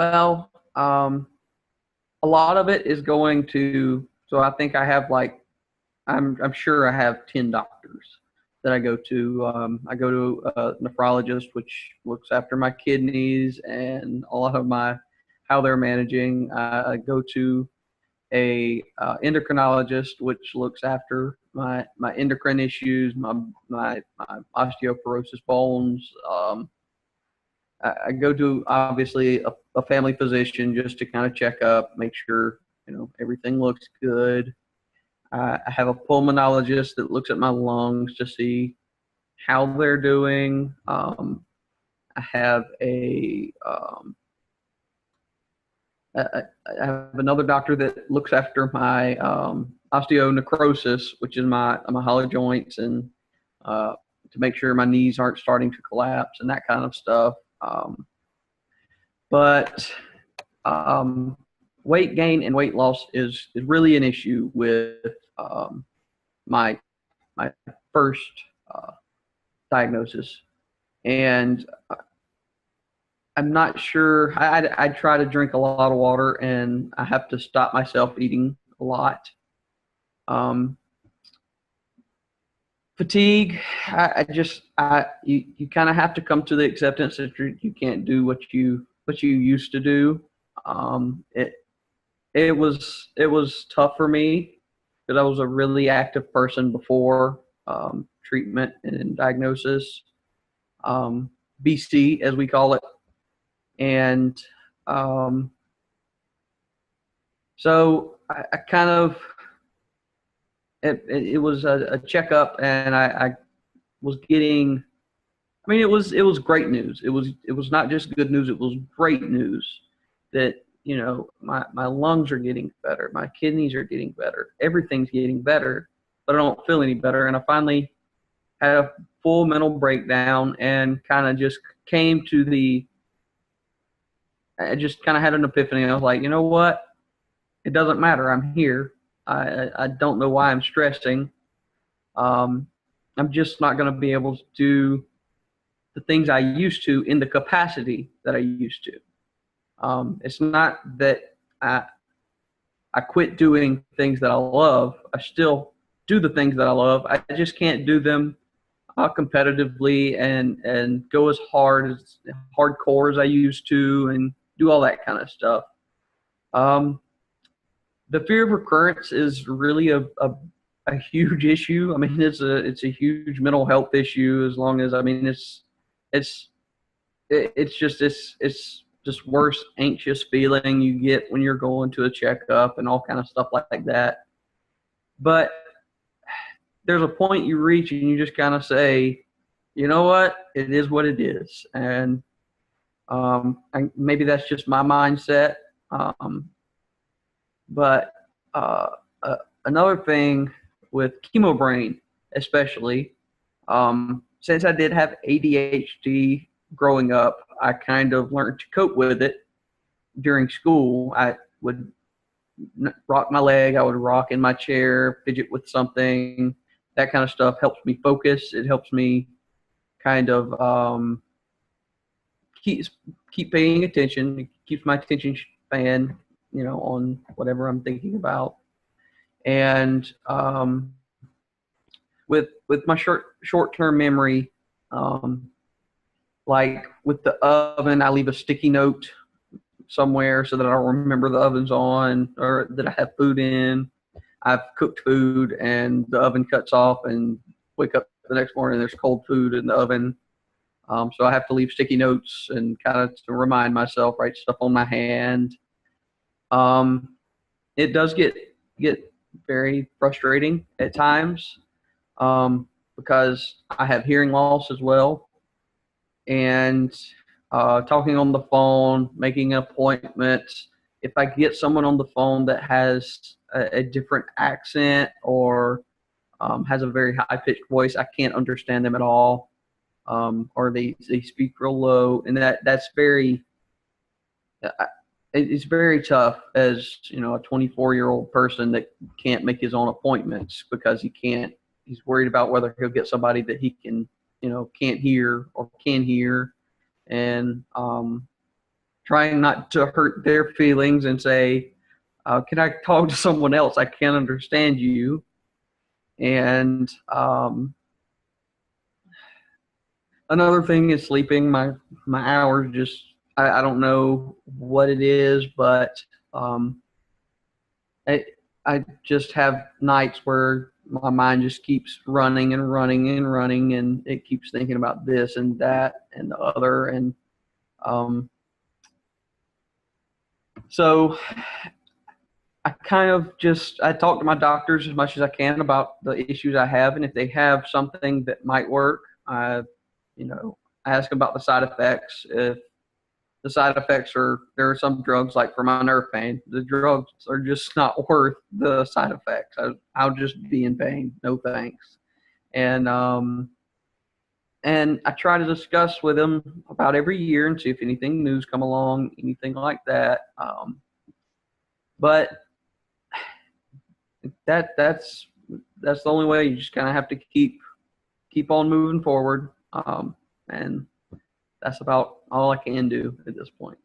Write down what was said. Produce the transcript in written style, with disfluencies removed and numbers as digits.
Well, a lot of it is going to. So I think I have like I'm sure I have 10 doctors that I go to. I go to a nephrologist, which looks after my kidneys and a lot of my how they're managing. I go to a endocrinologist, which looks after my endocrine issues, my osteoporosis bones. I go to obviously a family physician just to kind of check up, make sure everything looks good. I have a pulmonologist that looks at my lungs to see how they're doing. I have I have another doctor that looks after my osteonecrosis, which is my hollow joints, and to make sure my knees aren't starting to collapse and that kind of stuff. But weight gain and weight loss is really an issue with my my first uh, diagnosis, and I'm not sure. I try to drink a lot of water, and I have to stop myself eating a lot. Um, Fatigue. You kind of have to come to the acceptance that you can't do what you used to do. It it was tough for me because I was a really active person before treatment and diagnosis, BC as we call it, and um, so I kind of it was a checkup, and I was getting. I mean, it was great news. It was not just good news. It was great news that my lungs are getting better, my kidneys are getting better, everything's getting better, but I don't feel any better. And I finally had a full mental breakdown and kind of just came to the. I just kind of had an epiphany. I was like, you know what? It doesn't matter. I'm here. I don't know why I'm stressing. Um, I'm just not going to be able to do the things I used to in the capacity that I used to. It's not that I quit doing things that I love. I still do the things that I love. I just can't do them competitively and go as hardcore as I used to and do all that kind of stuff. Um, the fear of recurrence is really a huge issue. I mean, it's a huge mental health issue. As long as it's it's just worse anxious feeling you get when you're going to a checkup and all kind of stuff like that. But there's a point you reach and you just kind of say, you know what, it is what it is, and maybe that's just my mindset. Um, but uh, uh, another thing with chemo brain, especially, since I did have ADHD growing up, I kind of learned to cope with it during school. I would rock my leg, I would rock in my chair, fidget with something. That kind of stuff helps me focus. It helps me kind of keep keep paying attention. It keeps my attention span, on whatever I'm thinking about. And with my short term memory, um, like with the oven, I leave a sticky note somewhere so that I don't remember the oven's on or that I have food in. I've cooked food and the oven cuts off, and wake up the next morning there's cold food in the oven. So I have to leave sticky notes and kind of to remind myself, write stuff on my hand. Um, it does get very frustrating at times, because I have hearing loss as well, and talking on the phone, making appointments. If I get someone on the phone that has a different accent or has a very high pitched voice, I can't understand them at all, or they speak real low, and that's very uh, it's very tough as a 24-year-old person that can't make his own appointments because he's worried about whether he'll get somebody that he can't hear or can hear, and trying not to hurt their feelings and say, can I talk to someone else? I can't understand you. And another thing is sleeping. My hours just, I don't know what it is, but I, I just have nights where my mind just keeps running and running and running, and it keeps thinking about this and that and the other. And so I kind of just, I talk to my doctors as much as I can about the issues I have, and if they have something that might work, I, you know, ask about the side effects. If the side effects are, there are some drugs like for my nerve pain, the drugs are just not worth the side effects. I'll just be in pain. No thanks. And I try to discuss with them about every year and see if anything new's come along, anything like that. But that's the only way. You just kind of have to keep on moving forward, and that's about all I can do at this point.